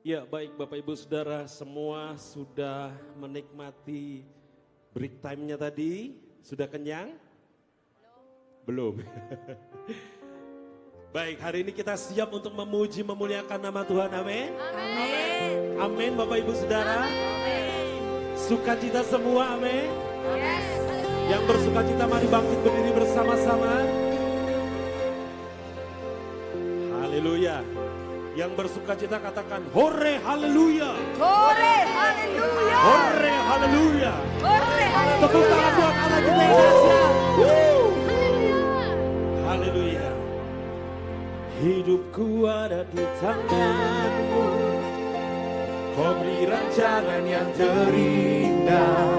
Ya, baik Bapak Ibu Saudara, semua sudah menikmati break time-nya tadi? Sudah kenyang? Belum. Baik, hari ini kita siap untuk memuji, memuliakan nama Tuhan, amin? Amin. Amin Bapak Ibu Saudara. Amin. Sukacita semua, amin? Yes. Yang bersukacita mari bangkit berdiri bersama-sama. Haleluya. Yang bersukacita katakan hore haleluya. Hore haleluya. Hore haleluya. Hore haleluya. Tepuk tangan buat Allah kita yang dahsyat. Haleluya. Hidupku ada di tanganmu. Kau beri rancangan yang terindah.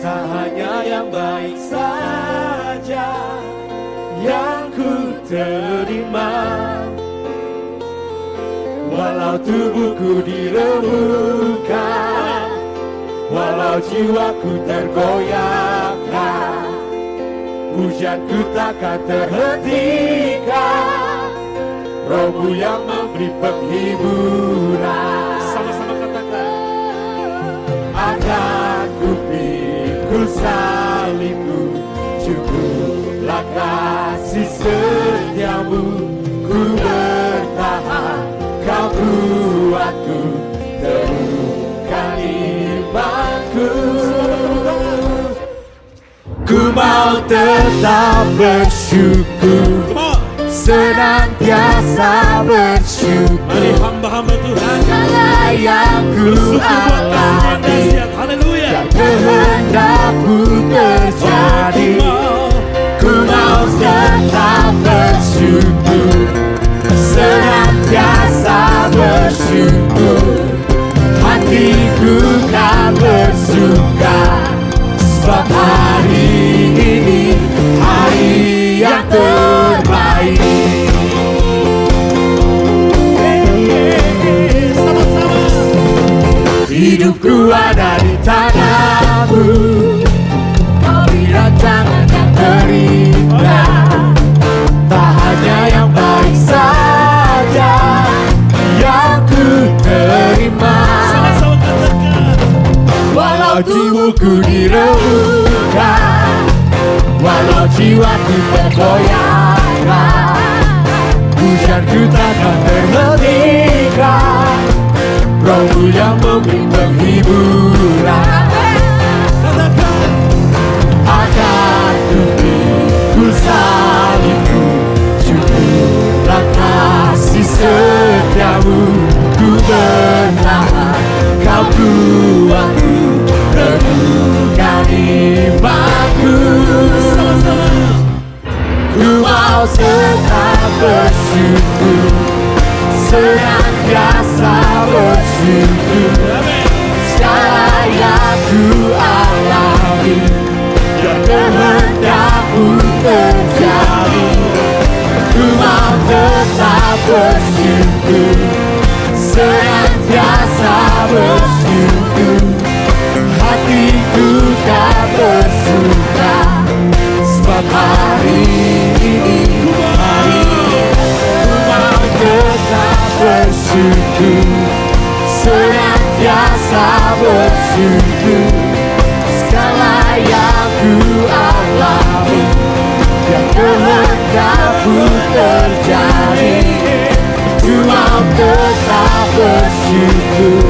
Tak hanya yang baik saja yang ku terima. Walau tubuhku diremukkan, walau jiwaku tergoyahkan, pujianku takkan terhentikan. Rohmu yang memberi penghiburan. Sama-sama katakan. Akan ku pikul salibmu, cukuplah kasih setiamu. Ku bertahan, kau buatku temukan imanku. Ku mau tetap bersyukur, senantiasa bersyukur. Mari hamba-hamba Tuhan, Segala yang ku alami, haleluya. kehendakmu terjadi. Ku mau tetap bersyukur, senantiasa bersyukur. Hatiku kan bersuka, sebab hari ini hari yang terbaik. Sama-sama. Hidupku ada di tanganmu. Kau beri rancangan yang terindah. Tak hanya yang baik saja yang ku terima. Sama-sama katakan. Walau tubuhku diremukkan, walau jiwaku tergoyahkan, pujianku takkan terhentikan. Rohmu yang memberi penghiburan. Katakan. Akan ku pikul salibmu, cukuplah kasih setiamu. Ku bertahan, kau kuatku, teguhkan imanku. Ku mau tetap bersyukur, senantiasa bersyukur. Segala yang ku alami, yang kehendakmu terjadi. Ku mau tetap bersyukur, senantiasa bersyukur. Hatiku tak bersuka, sebab hari ini hari ku mau tetap bersyukur, senantiasa bersyukur. Segala yang ku alami, yang kehendakmu terjadi. Ku mau tetap bersyukur,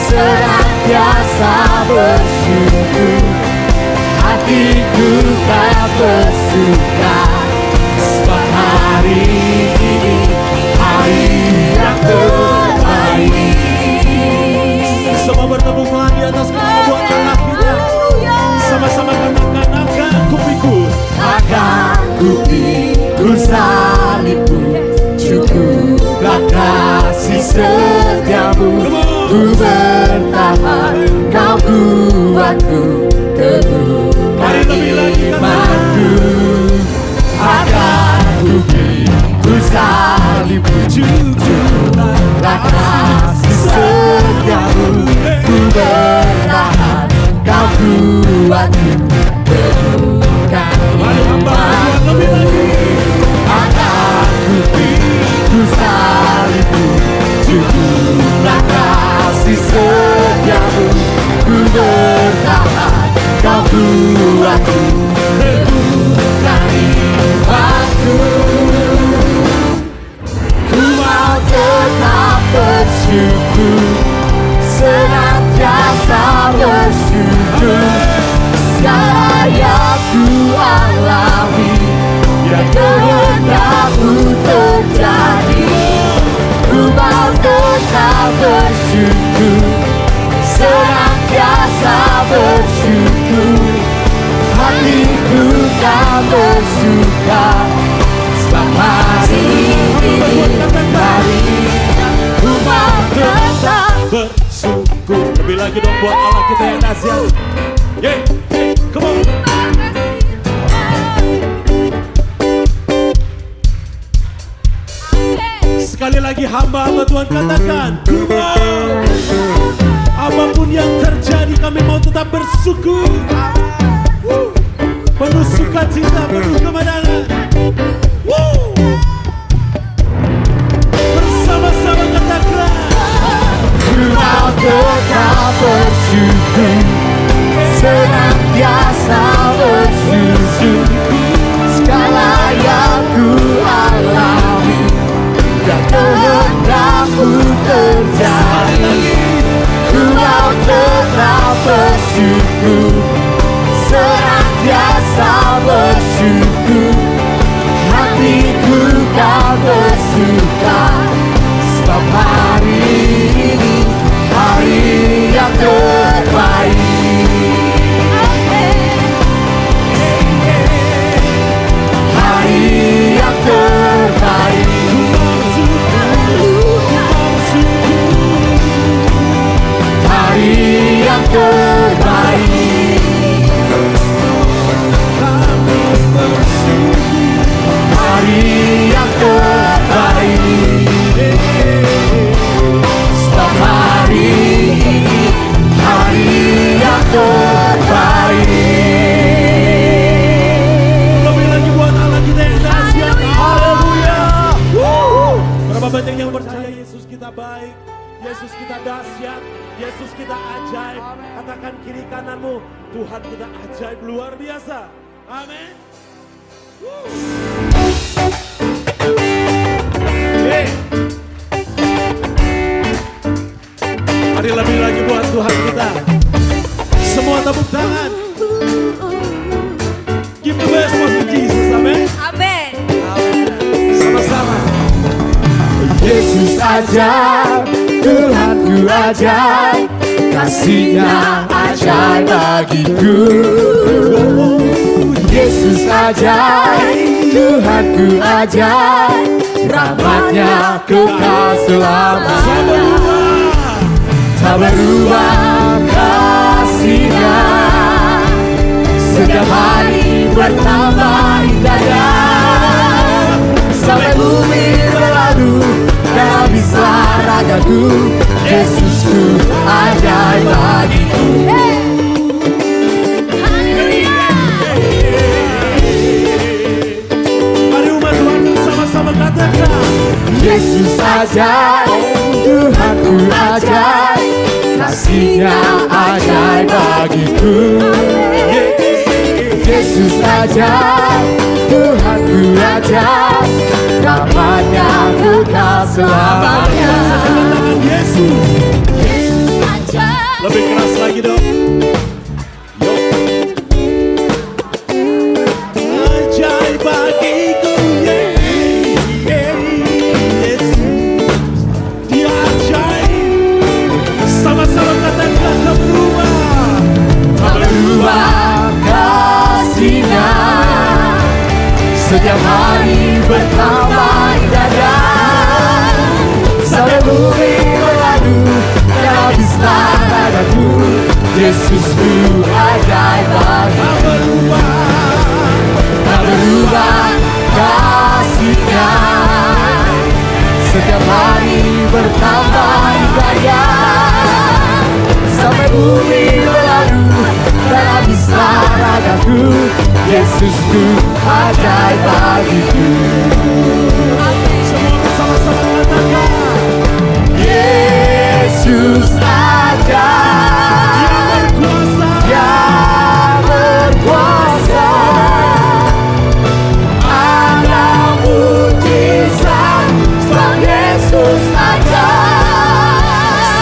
senantiasa bersyukur. Hatiku tak bersuka, sebab hari ini hari yang terbaik. Semua bertepuk tangan di atas kepala buat Allah kita. Sama-sama katakan akan ku pikul. Akan ku pikul salibmu, cukuplah kasih setiamu. Ku bertahan, kau kuatku, teguhkan imanku. Akan ku pikul salibmu, cukuplah kasih setiamu. Ku bertahan, kau kuatku, teguhkan imanku. Akan ku pikul salibmu, cukuplah hatiku senantiasa bersyukur. Segala yang ku alami, biar kehendak-Mu terjadi. Ku mau tetap bersyukur, senantiasa bersyukur. Hatiku tak bersuka, sebab hari ini ku mau tetap bersyukur. Lebih lagi dong buat Allah kita yang dahsyat. Yeah, come on. Sekali lagi hamba-hamba Tuhan katakan, ku mau. Apapun yang terjadi kami mau tetap bersyukur. Penuh sukacita, penuh kemenangan. Bersama-sama katakan, ku mau tetap bersyukur, senantiasa bersyukur. Segala yang ku alami, dan kehendak-Mu terjadi. Ku mau tetap bersyukur, senantiasa bersyukur. Hatiku tak bersuka, sebab hari ini hari yang terbaik. Hari yang terbaik. Hari yang terbaik. Hari yang terbaik. Setiap hari ini hari yang terbaik. lebih lagi buat Allah kita yang dahsyat. Haleluya. Berapa banyak yang percaya Yesus kita baik, Yesus kita dahsyat, Yesus kita ajaib. Katakan kiri kananmu, Tuhan kita ajaib luar biasa. Amin. Mari lebih lagi buat Tuhan kita. Semua tepuk tangan. Give the best for Jesus. Amin. Amin. Sama-sama. Yesus ajaib, Tuhanku ajaib, kasih-Nya ajaib bagiku. Yesus ajaib, Tuhanku ajaib, rahmat-Nya kekal selamanya. Tak berubah kasih-Nya, setiap hari bertambah indahnya. Sampai bumi berlalu dan habislah ragaku, Yesusku ajaib bagiku. Mari umat Tuhan bersama-sama katakan, Yesus ajaib, Tuhanku ajaib, kasih-Nya ajaib bagiku. Yesus ajaib, Tuhanku ajaib, rahmat-Nya kekal selamanya. Yesus. Lebih keras lagi dong. Ajaib bagiku, Yesus, Dia ajaib. Sama-sama katakan, tak berubah. Tak berubah kasih-Nya, setiap hari bertambah indahnya. Sampai bumi berlalu dan habislah ragaku, Yesusku ajaib bagiku. Tak berubah. Tak berubah kasih-Nya, setiap hari bertambah indahnya. Sampai bumi berlalu dan habislah ragaku, Yesusku ajaib bagiku. Semua bersama-sama katakan, Yesus ajaib, Dia berkuasa. Ada mujizat sebab Yesus ajaib.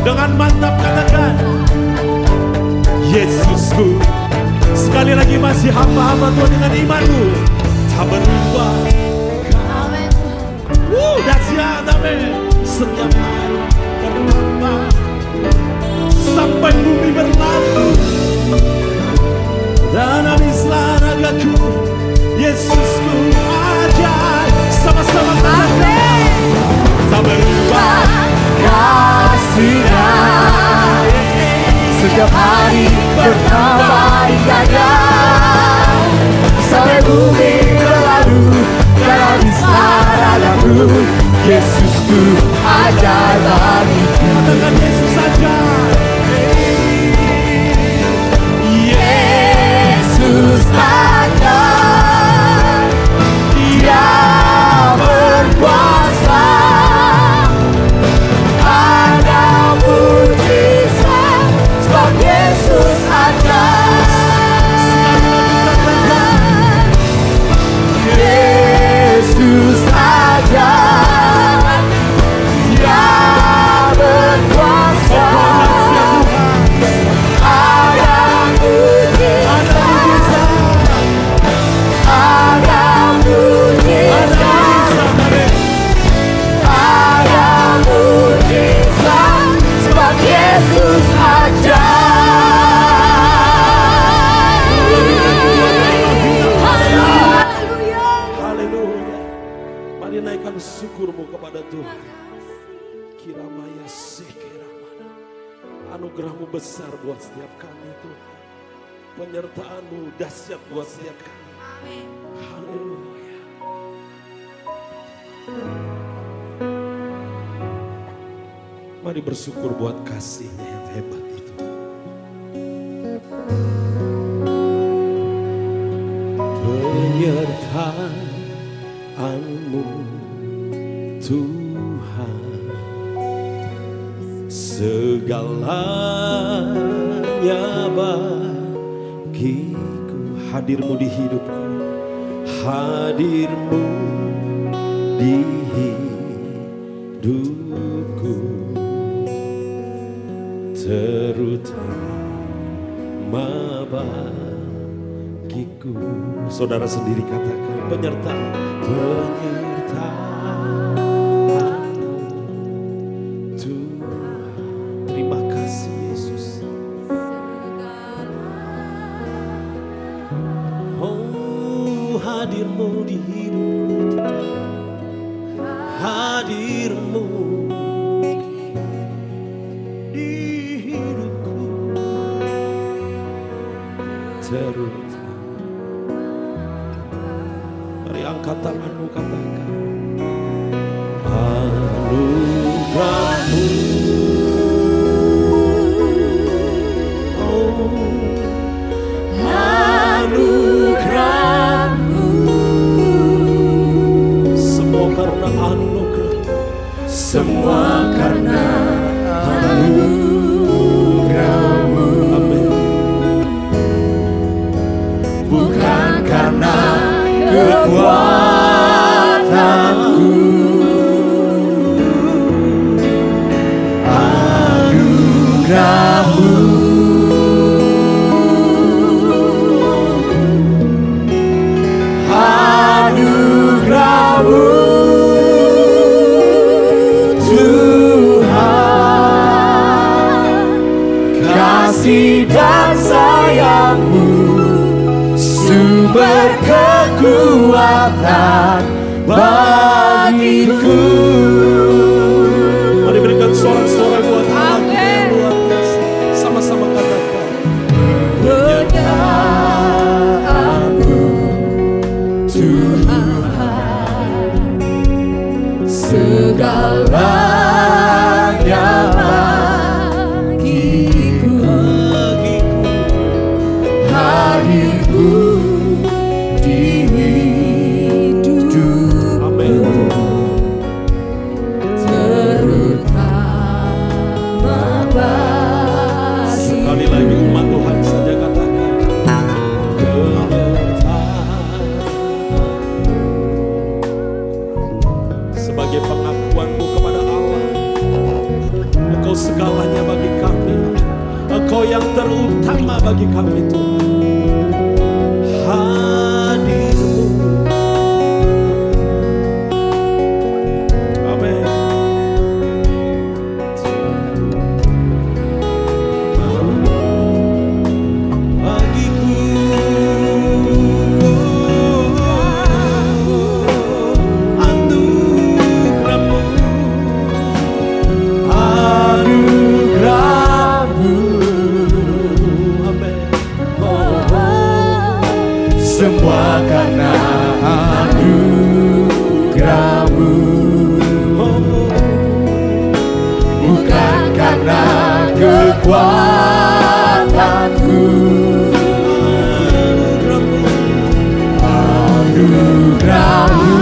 Dengan mantap katakan, Yesusku. Sekali lagi masih hamba-hamba Tuhan dengan imanmu tak berubah. Dahsyat, amin. Setiap hari bertambah sampai bumi berlalu. Dan habislah ragaku, Yesusku ajaib. Sama-sama katakan, tak berubah kasih-Nya. Setiap hari bertambah indahnya, sampai bumi berlalu dan habislah ragaku. Yesusku ajaib bagiku. katakan Yesus ajaib. Yesus ajaib, Dia berkuasa. Ada mujizat sebab Yesus ajaib. Yesus ajaib, Dia berkuasa. Ada mujizat, ada mujizat, ada mujizat sebab Yesus ajaib. Haleluya. Haleluya. Mari naikkan syukurmu kepada Tuhan. Kiramaya sekeramana. Anugerahmu besar buat setiap kami Tuhan. Penyertaanmu dahsyat buat setiap kami. Haleluya. Mari bersyukur buat kasih-Nya yang hebat itu. Penyertaanmu Tuhan, segalanya bagiku. Hadirmu di hidupku, hadirmu di hidupku, terutama bagiku. Saudara sendiri katakan, penyertaanmu Tuhan. Terima kasih Yesus. Oh, hadirmu di hidupku, hadirmu di hidupku, terutama. Mari angkat tanganmu, katakan, anugerahmu, oh, Anugerahmu, semua karena anugerah, semua karena anugerahmu, amin. bukan karena kekuatanku. Anugerahmu, anugerahmu Tuhan, kasih dan sayangmu, sumber kekuatan bagiku. Mari berikan sorak-sorai buat Allah yang luar biasa. Sama-sama katakan, Penyertaanmu Tuhan, segalanya bagiku. Hadirmu di hidupku, amin. terutama bagi kami. Engkau yang terutama bagi kami Tuhan. Hadir-Mu. Amin. Bagiku anugerah-Mu, Anugerah-Mu, amin. semua karena anugerah-Mu, bukan karena kekuatanku. Anugerah-Mu,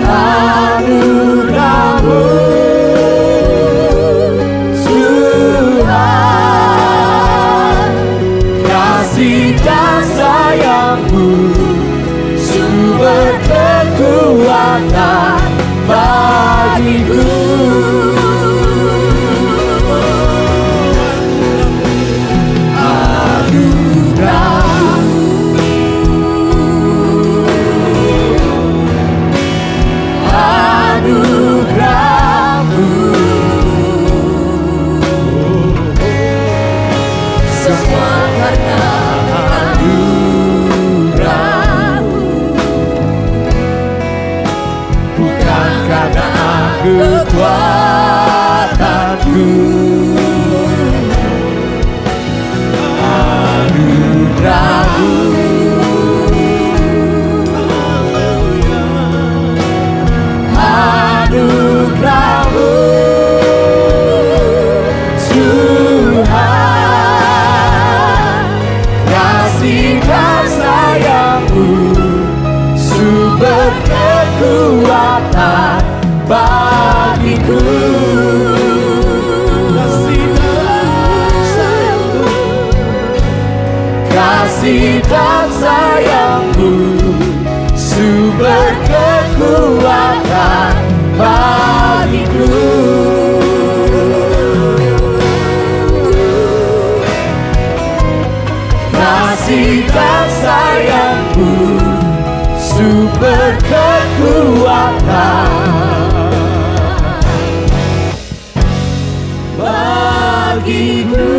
anugerah-Mu, Tuhan, kasih dan sayang-Mu, sumber kekuatan bagiku. Anugerah-Mu, semua karena anugerah-Mu, bukan karena kekuatanku. Anugerah-Mu, anugerah-Mu, Tuhan, kasih dan sayang-Mu, sumber kekuatan bagiku. Kasih dan sayang-Mu, sumber kekuatan bagiku. Kasih dan sayang-Mu, sumber kekuatan bagiku.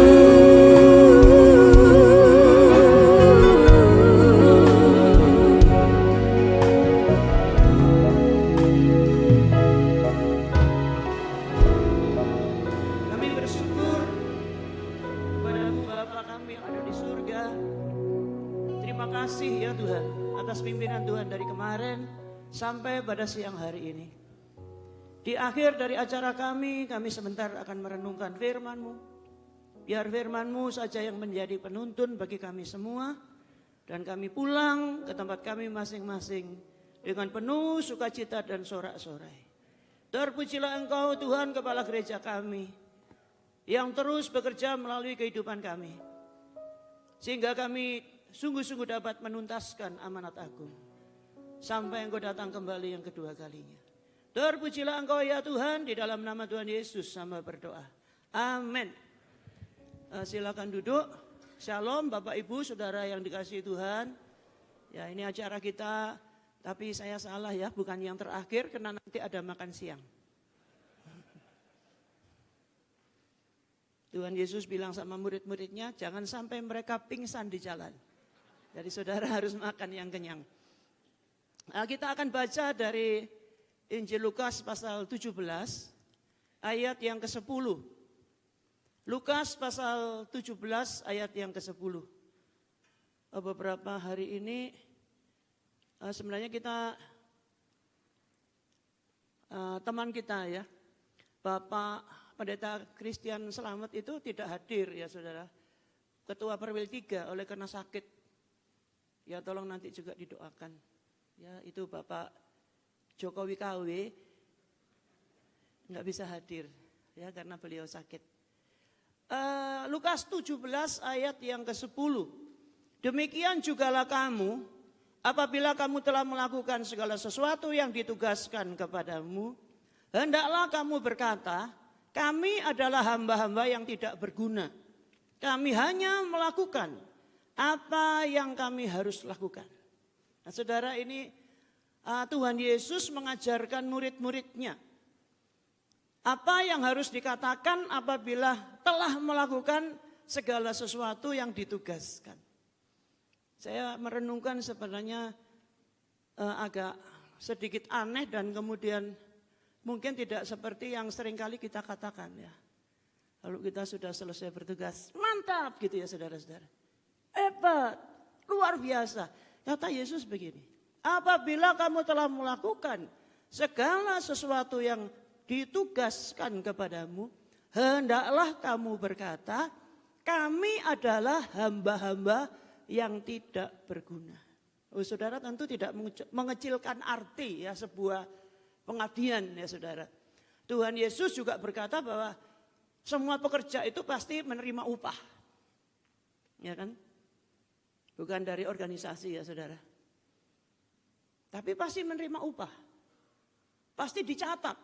Kami bersyukur kepadamu Bapa kami yang ada di surga. Terima kasih ya Tuhan atas pimpinan Tuhan dari kemarin sampai pada siang hari ini. Di akhir dari acara kami sebentar akan merenungkan firman-Mu. Biar firman-Mu saja yang menjadi penuntun bagi kami semua. Dan kami pulang ke tempat kami masing-masing dengan penuh sukacita dan sorak-sorai. Terpujilah Engkau Tuhan Kepala Gereja kami, yang terus bekerja melalui kehidupan kami. Sehingga kami sungguh-sungguh dapat menuntaskan amanat agung. Sampai Engkau datang kembali yang kedua kalinya. Terpujilah Engkau ya Tuhan, di dalam nama Tuhan Yesus hamba berdoa. Amin. Silakan duduk. Shalom Bapak Ibu Saudara yang dikasihi Tuhan. Ya ini acara kita, tapi saya salah ya, bukan yang terakhir karena nanti ada makan siang. Tuhan Yesus bilang sama murid-muridnya, jangan sampai mereka pingsan di jalan. Jadi saudara harus makan yang kenyang. Nah, kita akan baca dari Injil Lukas pasal 17 ayat yang ke-10. Lukas pasal 17 ayat yang ke-10. Beberapa hari ini sebenarnya kita teman kita ya, Bapak Pendeta Christian Selamat itu tidak hadir ya saudara. Ketua Perwil 3 oleh karena sakit. Ya tolong nanti juga didoakan. Ya itu Bapak Jokowi KW nggak bisa hadir ya karena beliau sakit. Lukas 17 ayat yang ke-10. Demikian jugalah kamu, apabila kamu telah melakukan segala sesuatu yang ditugaskan kepadamu, hendaklah kamu berkata, kami adalah hamba-hamba yang tidak berguna. Kami hanya melakukan apa yang kami harus lakukan. Nah, saudara, ini Tuhan Yesus mengajarkan murid-muridnya apa yang harus dikatakan apabila telah melakukan segala sesuatu yang ditugaskan. Saya merenungkan sebenarnya agak sedikit aneh dan kemudian mungkin tidak seperti yang seringkali kita katakan ya. Kalau kita sudah selesai bertugas, mantap gitu ya saudara-saudara. Hebat, luar biasa. Kata Yesus begini, apabila kamu telah melakukan segala sesuatu yang ditugaskan kepadamu, hendaklah kamu berkata, kami adalah hamba-hamba yang tidak berguna. Oh, saudara, tentu tidak mengecilkan arti ya sebuah pengabdian ya saudara. Tuhan Yesus juga berkata bahwa semua pekerja itu pasti menerima upah. Ya kan? Bukan dari organisasi ya saudara. Tapi pasti menerima upah. Pasti dicatat.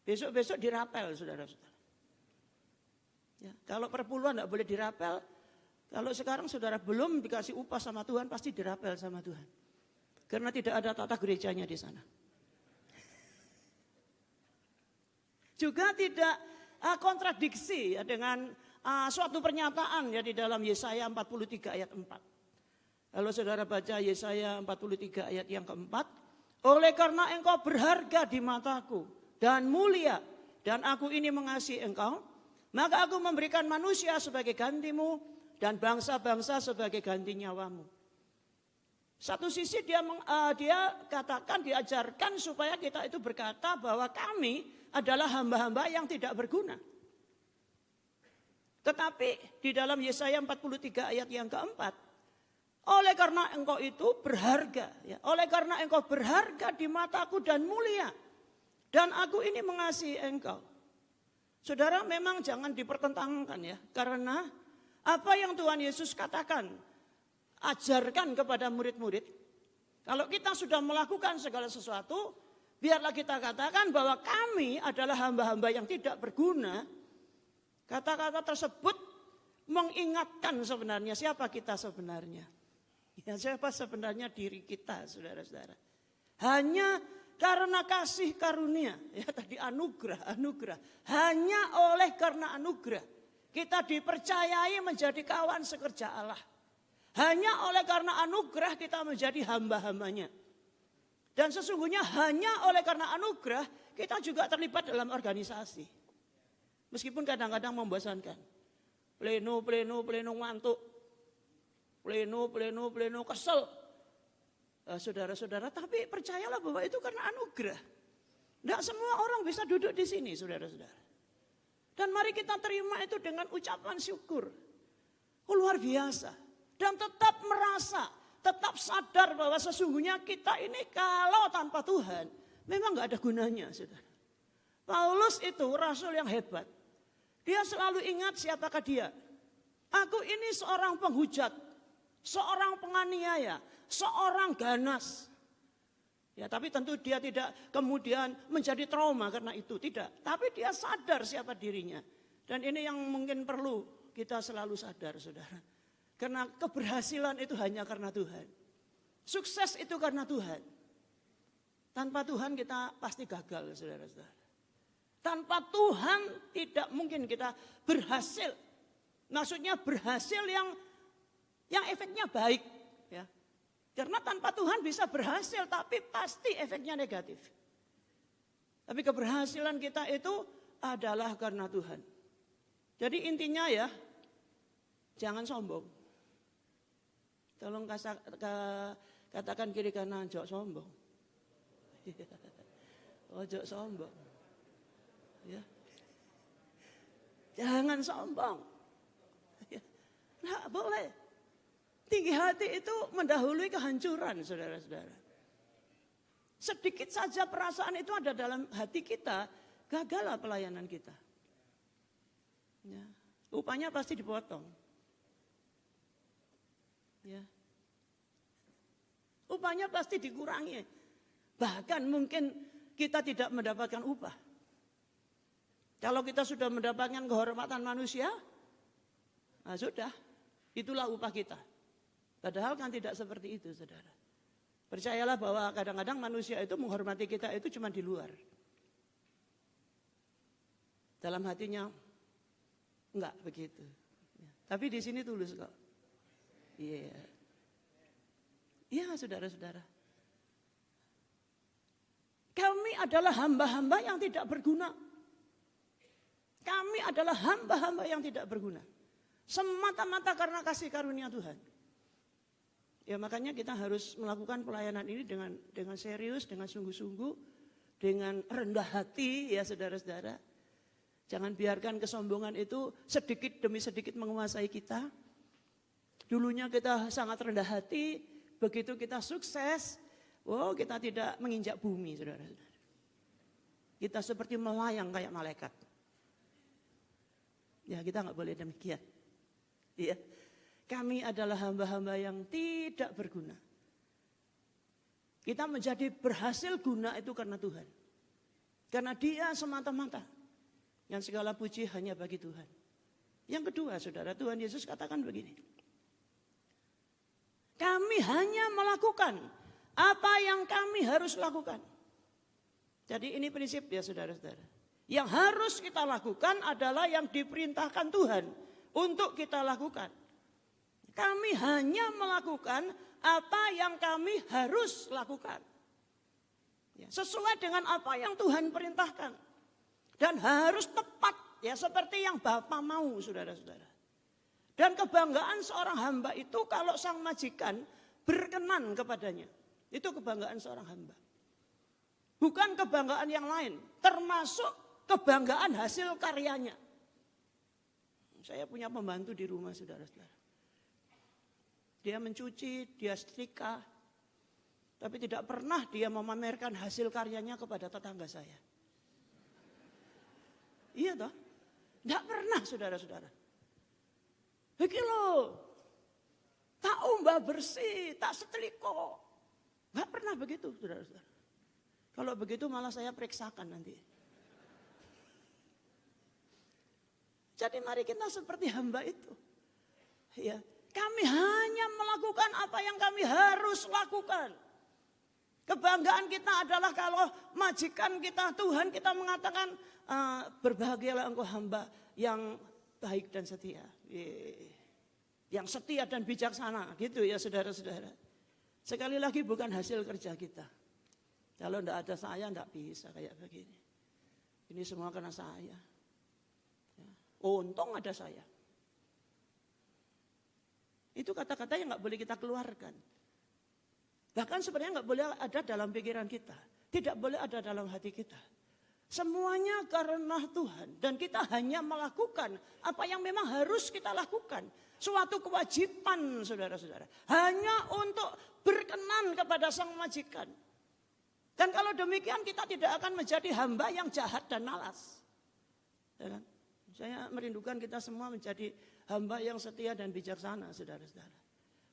Besok-besok dirapel saudara-saudara. Ya, kalau perpuluhan tidak boleh dirapel. Kalau sekarang saudara belum dikasih upah sama Tuhan, pasti dirapel sama Tuhan. Karena tidak ada tata gerejanya di sana. Juga tidak kontradiksi ya, dengan suatu pernyataan ya di dalam Yesaya 43 ayat 4. Kalau saudara baca Yesaya 43 ayat yang keempat, oleh karena engkau berharga di mataku dan mulia, dan aku ini mengasihi engkau, maka aku memberikan manusia sebagai gantimu dan bangsa-bangsa sebagai ganti nyawamu. Satu sisi dia katakan, diajarkan supaya kita itu berkata bahwa kami adalah hamba-hamba yang tidak berguna. Tetapi di dalam Yesaya 43 ayat yang keempat, oleh karena engkau itu berharga, ya, oleh karena engkau berharga di mataku dan mulia, dan aku ini mengasihi engkau. Saudara, memang jangan dipertentangkan ya. Karena apa yang Tuhan Yesus katakan, ajarkan kepada murid-murid. Kalau kita sudah melakukan segala sesuatu, biarlah kita katakan bahwa kami adalah hamba-hamba yang tidak berguna. Kata-kata tersebut mengingatkan sebenarnya siapa kita sebenarnya. Ya, siapa sebenarnya diri kita, saudara-saudara. Hanya karena kasih karunia, ya tadi anugerah. Hanya oleh karena anugerah kita dipercayai menjadi kawan sekerja Allah. Hanya oleh karena anugerah kita menjadi hamba-hambanya. Dan sesungguhnya hanya oleh karena anugerah kita juga terlibat dalam organisasi. Meskipun kadang-kadang membosankan. Pleno ngantuk. Pleno kesel. Saudara-saudara, tapi percayalah bahwa itu karena anugerah. Tidak semua orang bisa duduk di sini, saudara-saudara. Dan mari kita terima itu dengan ucapan syukur. Oh, luar biasa. Dan tetap merasa, tetap sadar bahwa sesungguhnya kita ini kalau tanpa Tuhan, memang gak ada gunanya, saudara. Paulus itu rasul yang hebat. Dia selalu ingat siapakah dia. Aku ini seorang penghujat, seorang penganiaya, seorang ganas. Ya, tapi tentu dia tidak kemudian menjadi trauma karena itu, tidak. Tapi dia sadar siapa dirinya. Dan ini yang mungkin perlu kita selalu sadar, saudara. Karena keberhasilan itu hanya karena Tuhan. Sukses itu karena Tuhan. Tanpa Tuhan kita pasti gagal, saudara-saudara. Tanpa Tuhan tidak mungkin kita berhasil. Maksudnya berhasil yang efeknya baik, ya. Karena tanpa Tuhan bisa berhasil, tapi pasti efeknya negatif. Tapi keberhasilan kita itu adalah karena Tuhan. Jadi intinya ya, jangan sombong. Tolong katakan kiri kanan, jok sombong. Ojo sombong. Ya. Jangan sombong. Nggak boleh. Tinggi hati itu mendahului kehancuran, saudara-saudara. Sedikit saja perasaan itu ada dalam hati kita, gagallah pelayanan kita. Ya. Upahnya pasti dipotong. Ya. Upahnya pasti dikurangi. Bahkan mungkin kita tidak mendapatkan upah. Kalau kita sudah mendapatkan kehormatan manusia, nah sudah, itulah upah kita. Padahal kan tidak seperti itu, saudara. Percayalah bahwa kadang-kadang manusia itu menghormati kita itu cuma di luar. Dalam hatinya, enggak begitu. Tapi di sini tulus kok. Iya. Iya, saudara-saudara. Kami adalah hamba-hamba yang tidak berguna. Kami adalah hamba-hamba yang tidak berguna. Semata-mata karena kasih karunia Tuhan. Ya makanya kita harus melakukan pelayanan ini dengan serius, dengan sungguh-sungguh, dengan rendah hati ya saudara-saudara. Jangan biarkan kesombongan itu sedikit demi sedikit menguasai kita. Dulunya kita sangat rendah hati, begitu kita sukses, wow kita tidak menginjak bumi saudara-saudara. Kita seperti melayang kayak malaikat. Ya kita nggak boleh demikian. Iya. Kami adalah hamba-hamba yang tidak berguna. Kita menjadi berhasil guna itu karena Tuhan. Karena Dia semata-mata. Yang segala puji hanya bagi Tuhan. Yang kedua saudara, Tuhan Yesus katakan begini. Kami hanya melakukan apa yang kami harus lakukan. Jadi ini prinsip ya saudara-saudara. Yang harus kita lakukan adalah yang diperintahkan Tuhan untuk kita lakukan. Kami hanya melakukan apa yang kami harus lakukan. Sesuai dengan apa yang Tuhan perintahkan. Dan harus tepat ya seperti yang Bapa mau saudara-saudara. Dan kebanggaan seorang hamba itu kalau sang majikan berkenan kepadanya. Itu kebanggaan seorang hamba. Bukan kebanggaan yang lain. Termasuk kebanggaan hasil karyanya. Saya punya pembantu di rumah saudara-saudara. Dia mencuci, dia setrika. Tapi tidak pernah dia memamerkan hasil karyanya kepada tetangga saya. Iya toh? Tidak pernah saudara-saudara. Begini loh. Tak umbah bersih, tak setrika. Tidak pernah begitu saudara-saudara. Kalau begitu malah saya periksakan nanti. Jadi mari kita seperti hamba itu. Ya. Kami hanya melakukan apa yang kami harus lakukan. Kebanggaan kita adalah kalau majikan kita, Tuhan kita mengatakan berbahagialah engkau hamba yang baik dan setia. Yang setia dan bijaksana gitu ya saudara-saudara. Sekali lagi bukan hasil kerja kita. Kalau tidak ada saya tidak bisa kayak begini. Ini semua karena saya. Untung ada saya. Itu kata-kata yang nggak boleh kita keluarkan. Bahkan sebenarnya nggak boleh ada dalam pikiran kita. Tidak boleh ada dalam hati kita. Semuanya karena Tuhan. Dan kita hanya melakukan apa yang memang harus kita lakukan. Suatu kewajiban saudara-saudara. Hanya untuk berkenan kepada sang majikan. Dan kalau demikian kita tidak akan menjadi hamba yang jahat dan malas. Ya kan? Saya merindukan kita semua menjadi hamba yang setia dan bijaksana, saudara-saudara.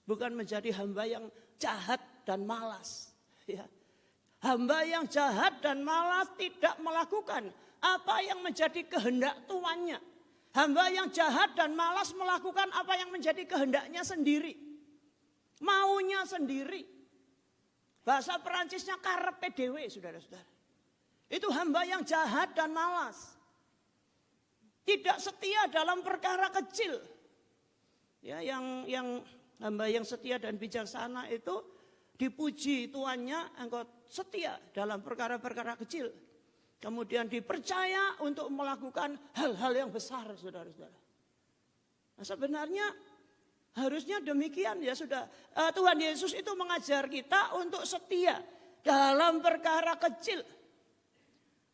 Bukan menjadi hamba yang jahat dan malas. Ya. Hamba yang jahat dan malas tidak melakukan apa yang menjadi kehendak tuannya. Hamba yang jahat dan malas melakukan apa yang menjadi kehendaknya sendiri. Maunya sendiri. Bahasa Perancisnya karepe dhewe, saudara-saudara. Itu hamba yang jahat dan malas. Tidak setia dalam perkara kecil. Ya, yang hamba yang setia dan bijaksana itu dipuji tuannya, engkau setia dalam perkara-perkara kecil. Kemudian dipercaya untuk melakukan hal-hal yang besar, saudara-saudara. Nah, sebenarnya harusnya demikian ya sudah. Tuhan Yesus itu mengajar kita untuk setia dalam perkara kecil.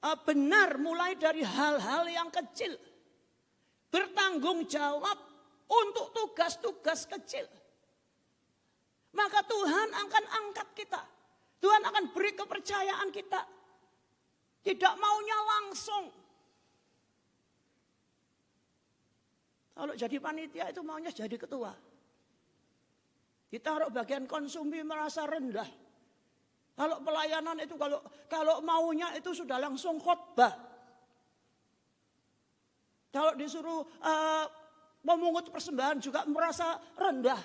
Benar mulai dari hal-hal yang kecil. Bertanggung jawab untuk tugas-tugas kecil. Maka Tuhan akan angkat kita. Tuhan akan beri kepercayaan kita. Tidak maunya langsung. Kalau jadi panitia itu maunya jadi ketua. Ditaruh bagian konsumsi merasa rendah. Kalau pelayanan itu kalau maunya itu sudah langsung khotbah. Kalau disuruh memungut persembahan juga merasa rendah.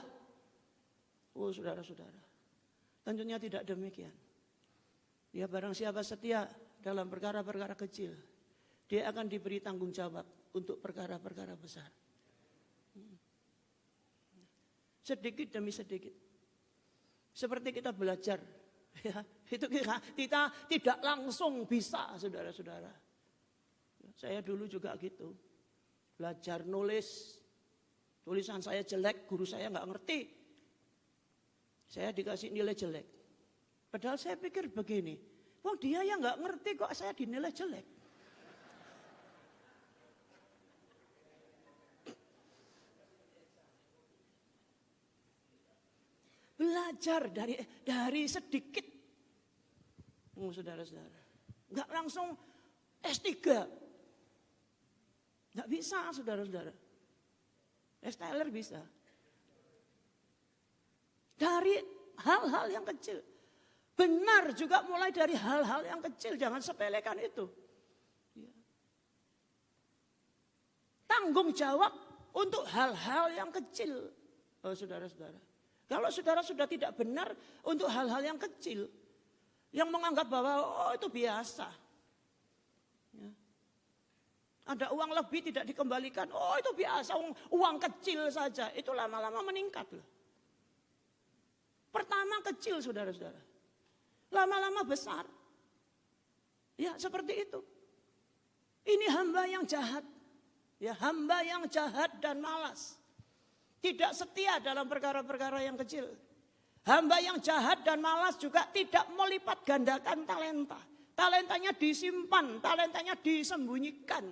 Oh saudara-saudara, tentunya tidak demikian. Ya barang siapa setia dalam perkara-perkara kecil, dia akan diberi tanggung jawab untuk perkara-perkara besar. Sedikit demi sedikit. Seperti kita belajar, ya, itu kita tidak langsung bisa, saudara-saudara. Saya dulu juga gitu. Belajar nulis, tulisan saya jelek, guru saya nggak ngerti. Saya dikasih nilai jelek. Padahal saya pikir begini, wah dia yang nggak ngerti kok saya dinilai jelek. Belajar dari sedikit, saudara-saudara, nggak langsung S3, nggak bisa, saudara-saudara. S-Tyler bisa. Dari hal-hal yang kecil. Benar juga mulai dari hal-hal yang kecil, jangan sepelekan itu. Tanggung jawab untuk hal-hal yang kecil, saudara-saudara. Kalau saudara sudah tidak benar untuk hal-hal yang kecil, yang menganggap bahwa itu biasa. Ya. Ada uang lebih tidak dikembalikan, itu biasa, uang kecil saja. Itu lama-lama meningkat loh. Pertama kecil saudara-saudara, lama-lama besar. Ya seperti itu. Ini hamba yang jahat. Ya hamba yang jahat dan malas. Tidak setia dalam perkara-perkara yang kecil. Hamba yang jahat dan malas juga tidak melipat gandakan talenta. Talentanya disimpan, talentanya disembunyikan.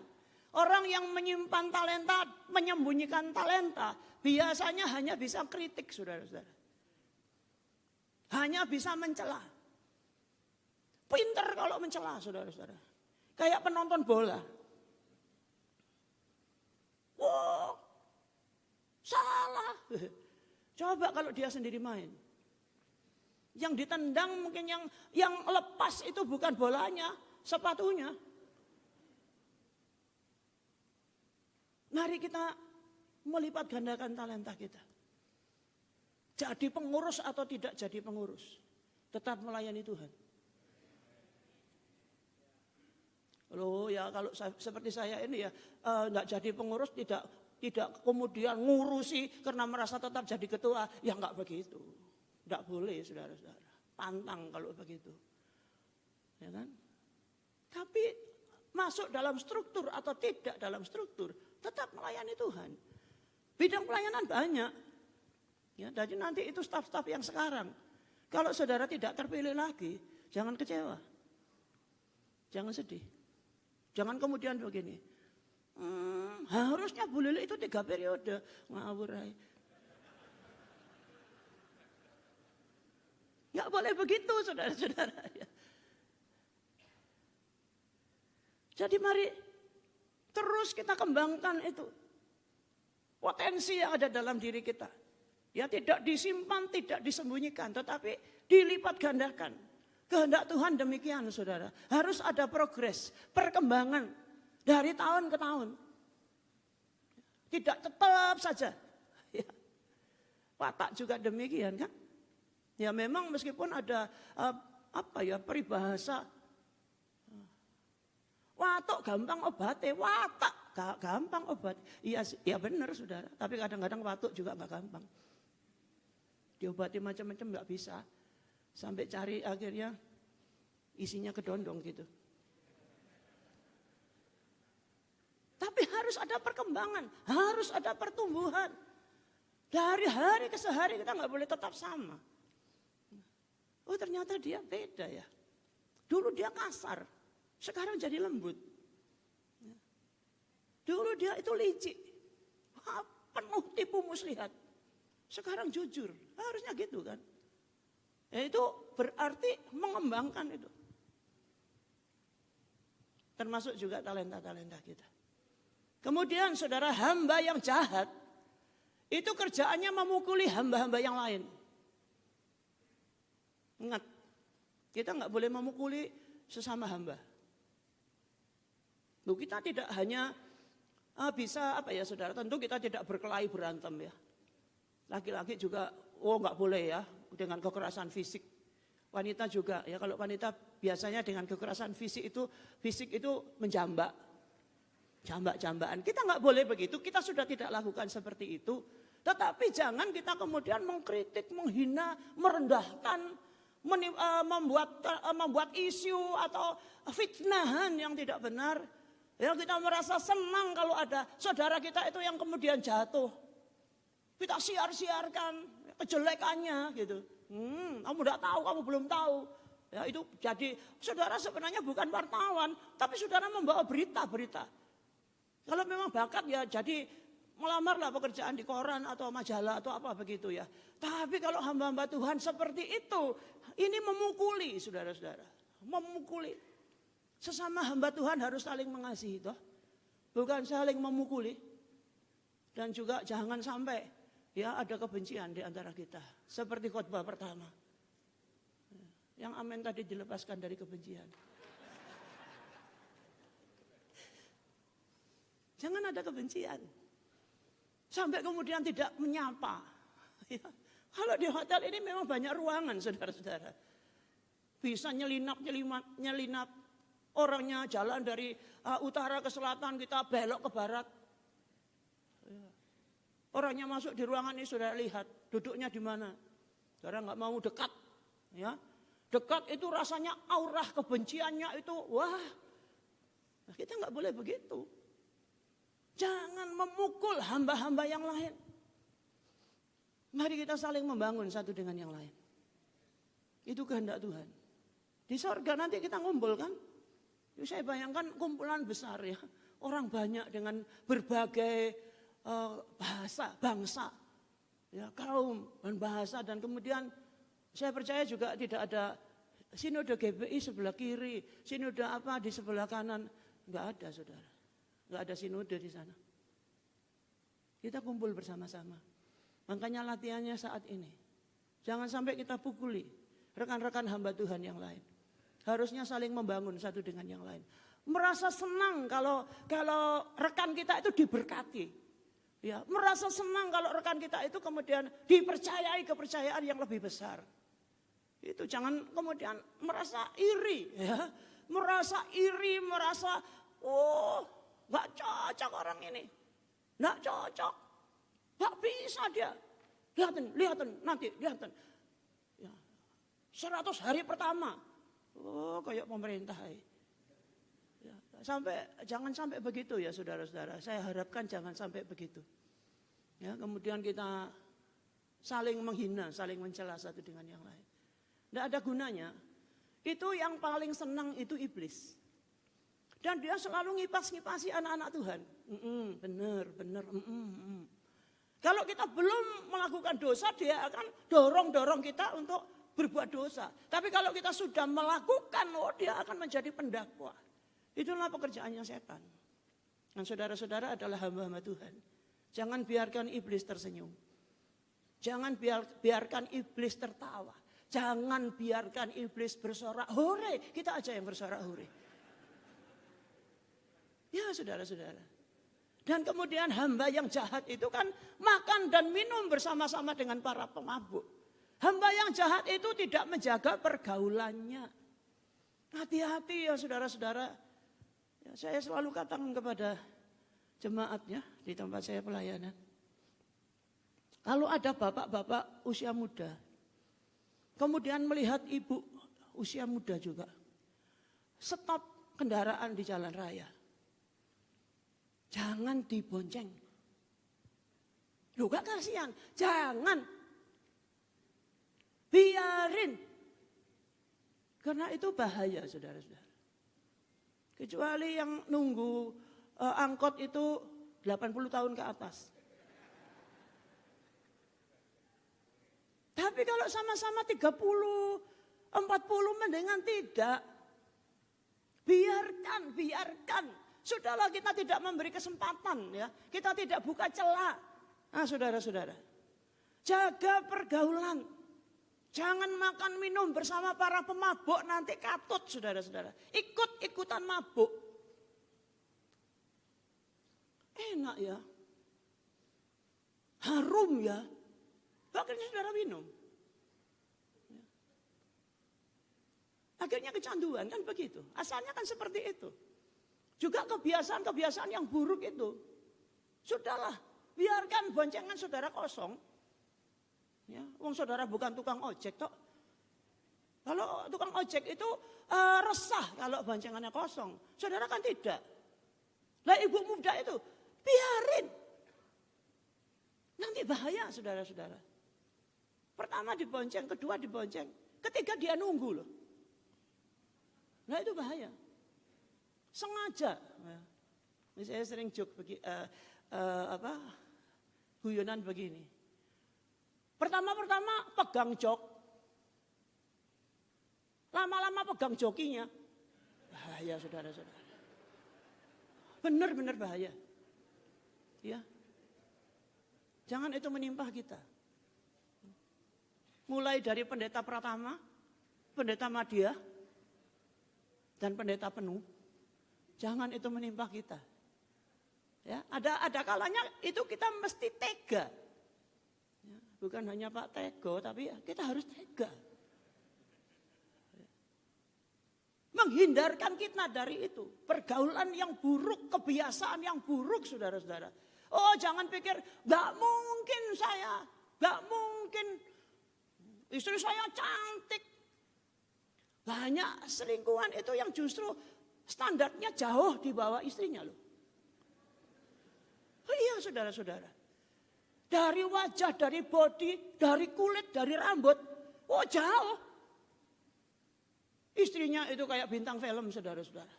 Orang yang menyimpan talenta, menyembunyikan talenta, biasanya hanya bisa kritik, saudara-saudara. Hanya bisa mencela. Pinter kalau mencela, saudara-saudara. Kayak penonton bola. Wow, salah. Coba kalau dia sendiri main. Yang ditendang mungkin yang lepas itu bukan bolanya, sepatunya. Mari kita melipat gandakan talenta kita. Jadi pengurus atau tidak jadi pengurus, tetap melayani Tuhan. Loh ya kalau seperti saya ini ya enggak jadi pengurus, tidak kemudian ngurusi karena merasa tetap jadi ketua, ya enggak begitu. Enggak boleh saudara-saudara. Pantang kalau begitu. Ya kan? Tapi masuk dalam struktur atau tidak dalam struktur, tetap melayani Tuhan. Bidang pelayanan banyak. Ya, jadi nanti itu staf-staf yang sekarang. Kalau saudara tidak terpilih lagi, jangan kecewa. Jangan sedih. Jangan kemudian begini. Harusnya Bu Lili itu 3 periode. Ngawur aja. Nggak boleh begitu saudara-saudara. Jadi mari terus kita kembangkan itu. Potensi yang ada dalam diri kita. Ya tidak disimpan, tidak disembunyikan. Tetapi dilipat gandakan. Kehendak Tuhan demikian saudara. Harus ada progres, perkembangan. Dari tahun ke tahun. Tidak tetap saja. Ya. Watak juga demikian kan. Ya memang meskipun ada peribahasa. Watak gampang obatnya, watak gak gampang obat. Iya benar saudara. Tapi kadang-kadang watak juga gak gampang. Diobati macam-macam gak bisa. Sampai cari akhirnya isinya kedondong gitu. Tapi harus ada perkembangan, harus ada pertumbuhan. Dari hari ke hari kita gak boleh tetap sama. Oh ternyata dia beda ya. Dulu dia kasar, sekarang jadi lembut. Dulu dia itu licik, penuh tipu muslihat. Sekarang jujur, harusnya gitu kan. Ya itu berarti mengembangkan itu. Termasuk juga talenta-talenta kita. Kemudian saudara hamba yang jahat, itu kerjaannya memukuli hamba-hamba yang lain. Ingat, kita nggak boleh memukuli sesama hamba. Loh, kita tidak hanya bisa apa ya saudara, tentu kita tidak berkelahi berantem ya. Laki-laki juga, nggak boleh ya dengan kekerasan fisik. Wanita juga ya, kalau wanita biasanya dengan kekerasan fisik itu menjambak, jambak-jambakan. Kita nggak boleh begitu, kita sudah tidak lakukan seperti itu. Tetapi jangan kita kemudian mengkritik, menghina, merendahkan, membuat isu atau fitnahan yang tidak benar. Ya, kita merasa senang kalau ada saudara kita itu yang kemudian jatuh. Kita siar-siarkan kejelekannya gitu. Kamu tidak tahu, kamu belum tahu. Ya, itu jadi saudara sebenarnya bukan wartawan, tapi saudara membawa berita-berita. Kalau memang bakat ya jadi melamarlah pekerjaan di koran atau majalah atau apa begitu ya. Tapi kalau hamba-hamba Tuhan seperti itu, ini memukuli saudara-saudara. Memukuli. Sesama hamba Tuhan harus saling mengasihi toh. Bukan saling memukuli. Dan juga jangan sampai ya ada kebencian di antara kita. Seperti khotbah pertama. Yang amin tadi dilepaskan dari kebencian. Jangan ada kebencian. Sampai kemudian tidak menyapa. Ya. Kalau di hotel ini memang banyak ruangan saudara-saudara. Bisa nyelinap. Orangnya jalan dari utara ke selatan, kita belok ke barat. Orangnya masuk di ruangan ini sudah lihat duduknya di mana. Saudara nggak mau dekat, ya. Dekat itu rasanya aura kebenciannya itu, wah. Nah, kita nggak boleh begitu. Jangan memukul hamba-hamba yang lain. Mari kita saling membangun satu dengan yang lain. Itu kehendak Tuhan. Di sorga nanti kita ngumpul kan. Saya bayangkan kumpulan besar ya. Orang banyak dengan berbagai bahasa, bangsa. Ya, kaum dan bahasa. Dan kemudian saya percaya juga tidak ada sinode GBI sebelah kiri. Sinode apa di sebelah kanan. Enggak ada saudara. Enggak ada sinode di sana. Kita kumpul bersama-sama. Makanya latihannya saat ini. Jangan sampai kita pukuli rekan-rekan hamba Tuhan yang lain. Harusnya saling membangun satu dengan yang lain. Merasa senang kalau rekan kita itu diberkati. Ya, merasa senang kalau rekan kita itu kemudian dipercayai kepercayaan yang lebih besar. Itu jangan kemudian merasa iri, ya. Merasa iri, merasa nggak cocok orang ini. Nggak cocok. Nggak bisa dia. Lihatin, nanti. Ya. 100 hari pertama. Kayak pemerintah. Ya, jangan sampai begitu ya saudara-saudara. Saya harapkan jangan sampai begitu. Ya, kemudian kita saling menghina, saling mencela satu dengan yang lain. Tidak ada gunanya. Itu yang paling senang itu iblis. Dan dia selalu ngipas-ngipasi anak-anak Tuhan. Benar. Kalau kita belum melakukan dosa, dia akan dorong kita untuk berbuat dosa. Tapi kalau kita sudah melakukan, dia akan menjadi pendakwa. Itulah pekerjaannya setan. Dan saudara-saudara adalah hamba-hamba Tuhan. Jangan biarkan iblis tersenyum. Jangan biarkan iblis tertawa. Jangan biarkan iblis bersorak hore. Kita aja yang bersorak hore. Ya saudara-saudara. Dan kemudian hamba yang jahat itu kan makan dan minum bersama-sama dengan para pemabuk. Hamba yang jahat itu tidak menjaga pergaulannya. Hati-hati ya saudara-saudara. Ya, saya selalu katakan kepada jemaatnya di tempat saya pelayanan. Kalau ada bapak-bapak usia muda. Kemudian melihat ibu usia muda juga. Stop kendaraan di jalan raya. Jangan dibonceng. Loh gak kasihan. Jangan. Biarin. Karena itu bahaya saudara-saudara. Kecuali yang nunggu angkot itu 80 tahun ke atas. Tapi kalau sama-sama 30, 40 mendingan tidak. Biarkan. Sudahlah kita tidak memberi kesempatan ya. Kita tidak buka celah. Nah saudara-saudara. Jaga pergaulan. Jangan makan minum bersama para pemabuk, nanti katut saudara-saudara. Ikut-ikutan mabuk. Enak ya. Harum ya. Akhirnya saudara minum. Akhirnya kecanduan kan begitu. Asalnya kan seperti itu. Juga kebiasaan-kebiasaan yang buruk itu. Sudahlah, biarkan boncengan saudara kosong. Ya, wong saudara bukan tukang ojek toh. Kalau tukang ojek itu resah kalau boncengannya kosong. Saudara kan tidak. Lah ibu muda itu biarin. Nanti bahaya saudara-saudara. Pertama dibonceng, kedua dibonceng. Ketiga dia nunggu loh. Nah itu bahaya. Sengaja. Saya sering joke guyonan begini. Pertama-pertama pegang jok. Lama-lama pegang jokinya. Bahaya saudara-saudara. Benar-benar bahaya. Ya. Jangan itu menimpa kita. Mulai dari pendeta Pratama, pendeta Madya, dan pendeta Penuh. Jangan itu menimpa kita. Ya, ada kalanya itu kita mesti tega. Ya, bukan hanya Pak Tego, tapi ya, kita harus tega. Menghindarkan kita dari itu. Pergaulan yang buruk, kebiasaan yang buruk saudara-saudara. Oh jangan pikir gak mungkin saya, gak mungkin istri saya cantik. Banyak selingkuhan itu yang justru standarnya jauh di bawah istrinya loh. Oh iya saudara-saudara. Dari wajah, dari body, dari kulit, dari rambut. Oh jauh. Istrinya itu kayak bintang film saudara-saudara.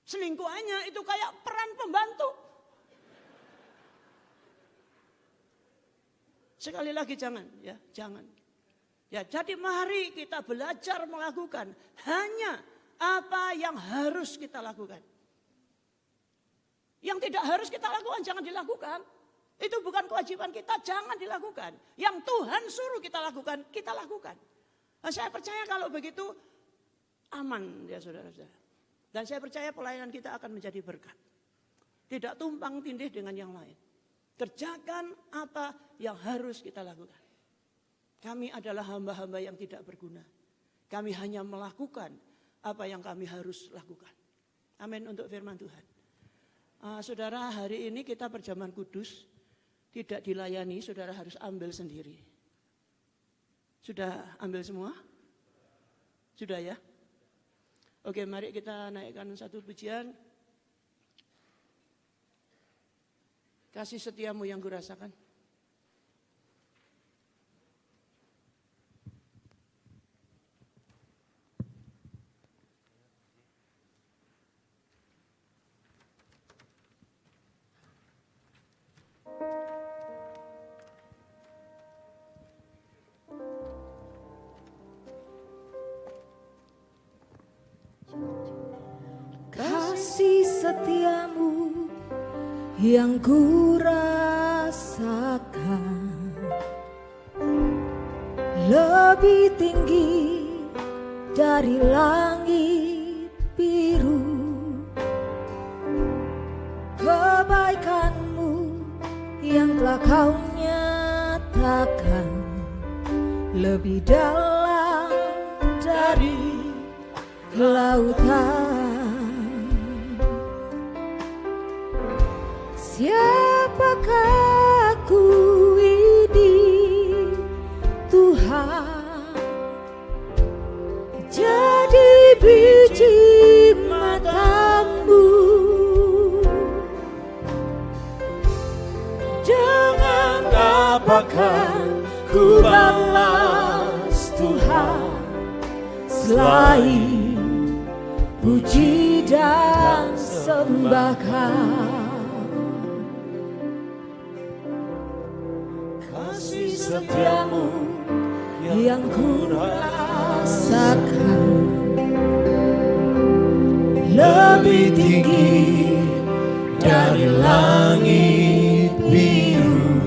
Selingkuhannya itu kayak peran pembantu. Sekali lagi jangan, ya jangan. Ya jadi mari kita belajar melakukan hanya apa yang harus kita lakukan. Yang tidak harus kita lakukan jangan dilakukan. Itu bukan kewajiban kita, jangan dilakukan. Yang Tuhan suruh kita lakukan. Nah, saya percaya kalau begitu aman ya saudara-saudara. Dan saya percaya pelayanan kita akan menjadi berkat. Tidak tumpang tindih dengan yang lain. Kerjakan apa yang harus kita lakukan. Kami adalah hamba-hamba yang tidak berguna. Kami hanya melakukan apa yang kami harus lakukan. Amin untuk firman Tuhan. Saudara, hari ini kita perjamuan kudus. Tidak dilayani, saudara harus ambil sendiri. Sudah ambil semua? Sudah ya? Oke, mari kita naikkan satu pujian. Kasih setiamu yang kurasakan. Kasih setiamu yang kurasakan lebih tinggi dari langit biru. Kebaikanmu yang telah kau nyatakan lebih dalam dari lautan. Siapakah aku ini Tuhan, jadi biji matamu, dengan apakah ku balas Tuhan selain puji dan sembah Kau. Setiamu yang ku rasakan lebih tinggi dari langit biru.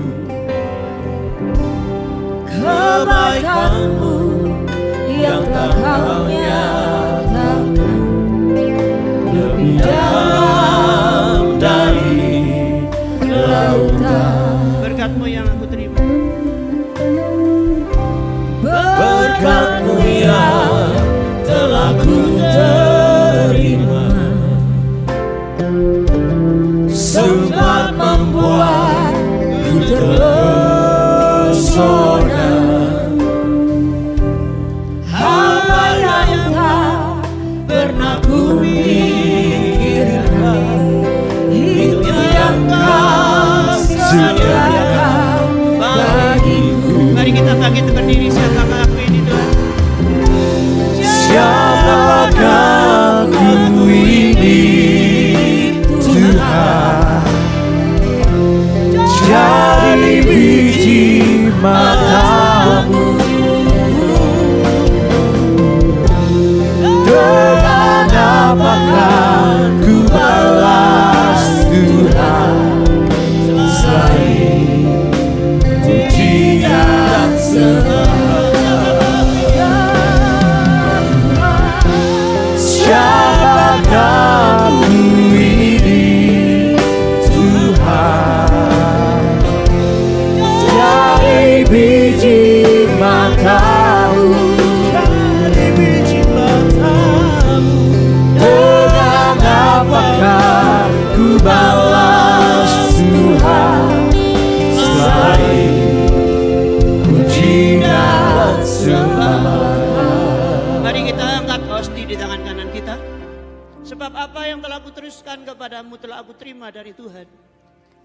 kebaikan-Mu yang tak Kau nyatakan lebih dalam dari lautan. Berkat-Mu yang aku terima. Berkat-Mu yang telah ku terima sempat membuatku terpesona. Apa yang tak pernah ku pikirkan, itu yang Kau sediakan bagiku. Mari kita bangkit berdiri, siapakah aku ini Tuhan? Siapakah aku ini Tuhan? Jadi biji mata-Mu, dengan apakah ku balas Tuhan selain puji dan siapakah aku ini Tuhan? Dari biji mata-Mu, dengan apakah ku balas Tuhan selain puji dan sembah. Mari kita angkat hosti di tangan kanan kita. Sebab apa yang telah aku teruskan kepadamu telah aku terima dari Tuhan,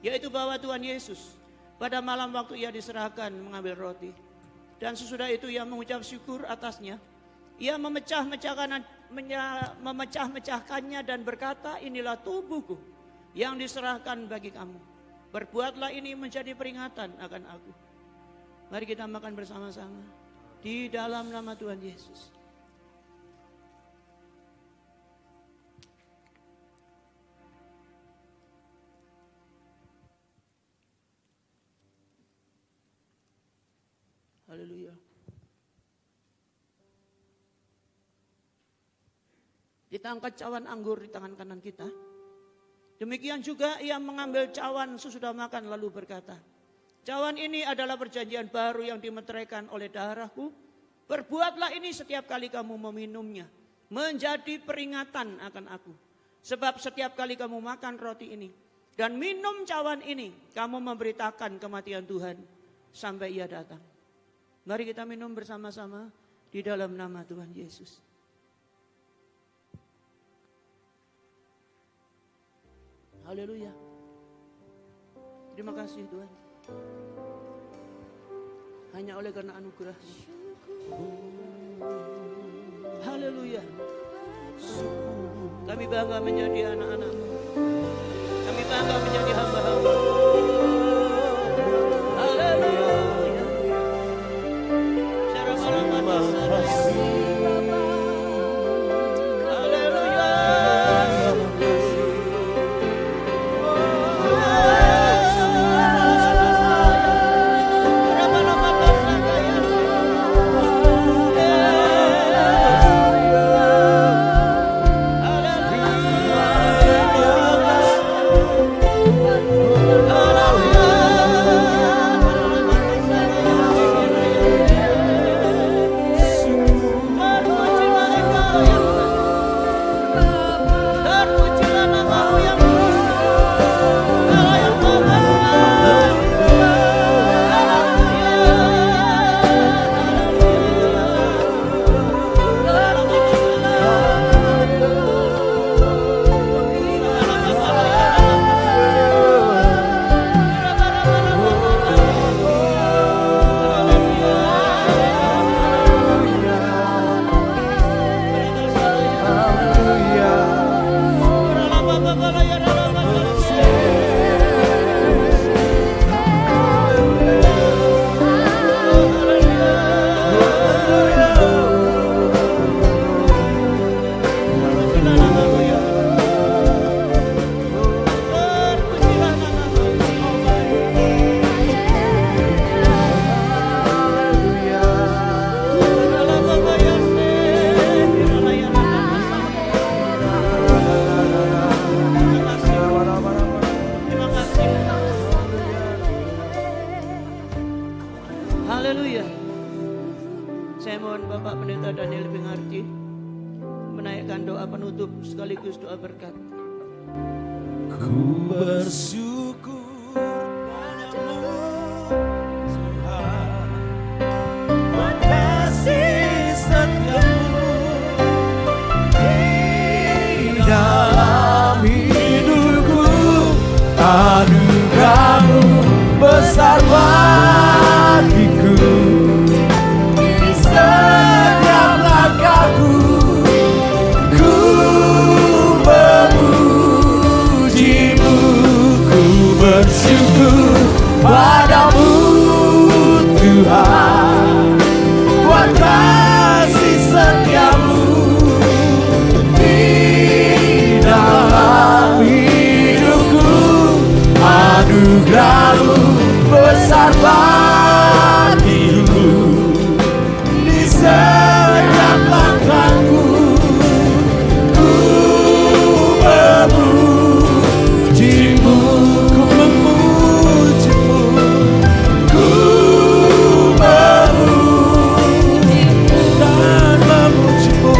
yaitu bahwa Tuhan Yesus pada malam waktu Ia diserahkan mengambil roti, dan sesudah itu Ia mengucap syukur atasnya. Ia memecah-mecahkannya dan berkata, inilah tubuhku yang diserahkan bagi kamu. Berbuatlah ini menjadi peringatan akan aku. Mari kita makan bersama-sama di dalam nama Tuhan Yesus. Haleluya. Kita angkat cawan anggur di tangan kanan kita. Demikian juga Ia mengambil cawan sesudah makan lalu berkata, cawan ini adalah perjanjian baru yang dimeteraikan oleh darahku. Berbuatlah ini setiap kali kamu meminumnya, menjadi peringatan akan aku. Sebab setiap kali kamu makan roti ini dan minum cawan ini, kamu memberitakan kematian Tuhan sampai Ia datang. Mari kita minum bersama-sama di dalam nama Tuhan Yesus. Haleluya. Terima kasih Tuhan. Hanya oleh karena anugerah-Mu. Haleluya. Kami bangga menjadi anak-anak-Mu. Kami bangga menjadi hamba-hamba. Haleluya. Terima kasih. hidup sekaligus doa berkat. Ku bersyukur padamu Tuhan, buat kasih setiamu di dalam hidupku. Anugerahmu besar bagiku, di setiap langkahku ku memujimu. Ku bersyukur padamu Tuhan, buat kasih setiamu di dalam hidupku. Anugerahmu besar bagiku, di setiap langkahku ku memujimu. Ku memujimu, ku memujimu dan memujimu.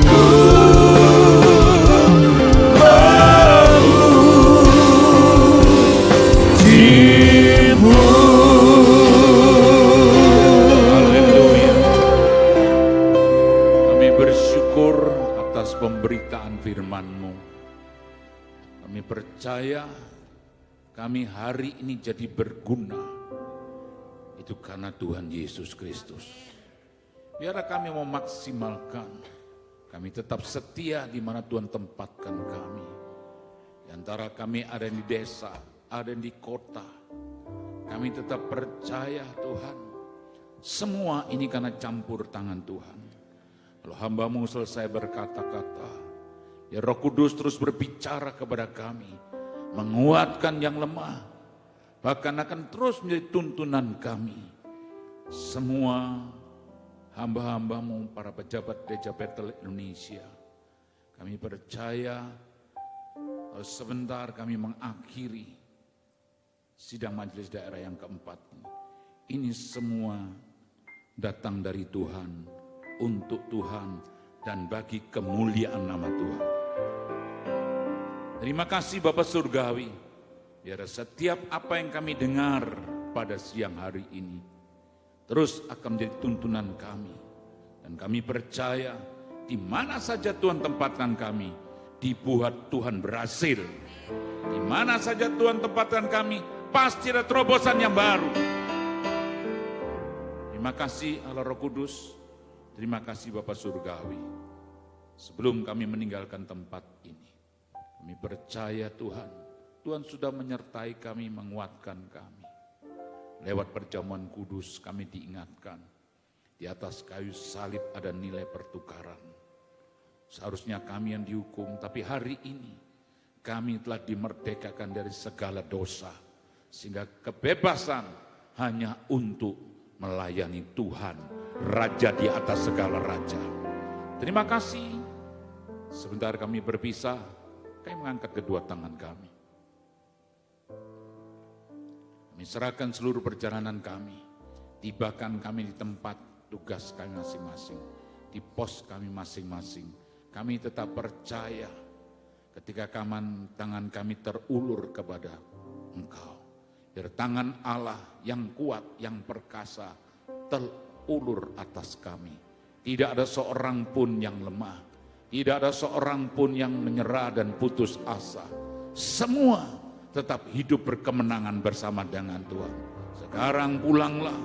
Ku memujimu. Haleluya. Kami bersyukur atas pemberitaan firman-Mu. Kami percaya kami hari ini jadi berguna. Itu karena Tuhan Yesus Kristus. Biarlah kami memaksimalkan. Kami tetap setia di mana Tuhan tempatkan kami. Di antara kami ada di desa, ada di kota. Kami tetap percaya Tuhan. Semua ini karena campur tangan Tuhan. Kalau hamba-Mu selesai berkata-kata, ya Roh Kudus terus berbicara kepada kami, menguatkan yang lemah, bahkan akan terus menjadi tuntunan kami. Semua hamba-hamba-Mu, para pejabat gereja Bethel Indonesia, kami percaya sebentar kami mengakhiri sidang majelis daerah yang keempat. Ini semua datang dari Tuhan, untuk Tuhan, dan bagi kemuliaan nama Tuhan. Terima kasih Bapa Surgawi, biar setiap apa yang kami dengar pada siang hari ini terus akan menjadi tuntunan kami. Dan kami percaya di mana saja Tuhan tempatkan kami, dibuat Tuhan berhasil. Di mana saja Tuhan tempatkan kami, pasti ada terobosan yang baru. Terima kasih Allah Roh Kudus, terima kasih Bapa Surgawi. Sebelum kami meninggalkan tempat ini, kami percaya Tuhan, Tuhan sudah menyertai kami, menguatkan kami. Lewat perjamuan kudus kami diingatkan, di atas kayu salib ada nilai pertukaran. Seharusnya kami yang dihukum, tapi hari ini kami telah dimerdekakan dari segala dosa. Sehingga kebebasan hanya untuk melayani Tuhan, Raja di atas segala raja. Terima kasih. Sebentar kami berpisah, kami mengangkat kedua tangan kami. Kami serahkan seluruh perjalanan kami. Tibakan kami di tempat tugas kami masing-masing, di pos kami masing-masing. Kami tetap percaya ketika tangan kami terulur kepada Engkau. Biar tangan Allah yang kuat, yang perkasa terulur atas kami. Tidak ada seorang pun yang lemah. Tidak ada seorang pun yang menyerah dan putus asa. Semua tetap hidup berkemenangan bersama dengan Tuhan. Sekarang pulanglah.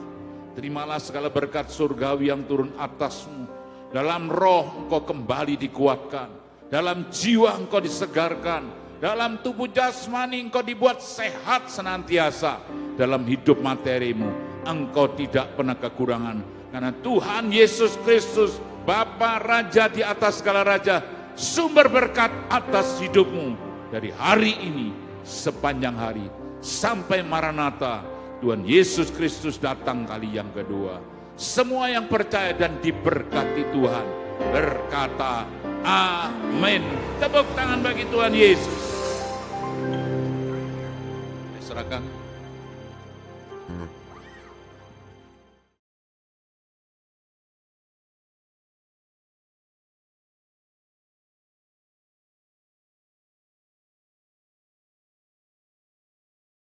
Terimalah segala berkat surgawi yang turun atasmu. Dalam roh engkau kembali dikuatkan. Dalam jiwa engkau disegarkan. Dalam tubuh jasmani engkau dibuat sehat senantiasa. Dalam hidup materimu engkau tidak pernah kekurangan. Karena Tuhan Yesus Kristus, Bapa Raja di atas segala raja, sumber berkat atas hidupmu. Dari hari ini sepanjang hari sampai Maranatha, Tuhan Yesus Kristus datang kali yang kedua. Semua yang percaya dan diberkati Tuhan berkata amin. Tepuk tangan bagi Tuhan Yesus. Serahkan.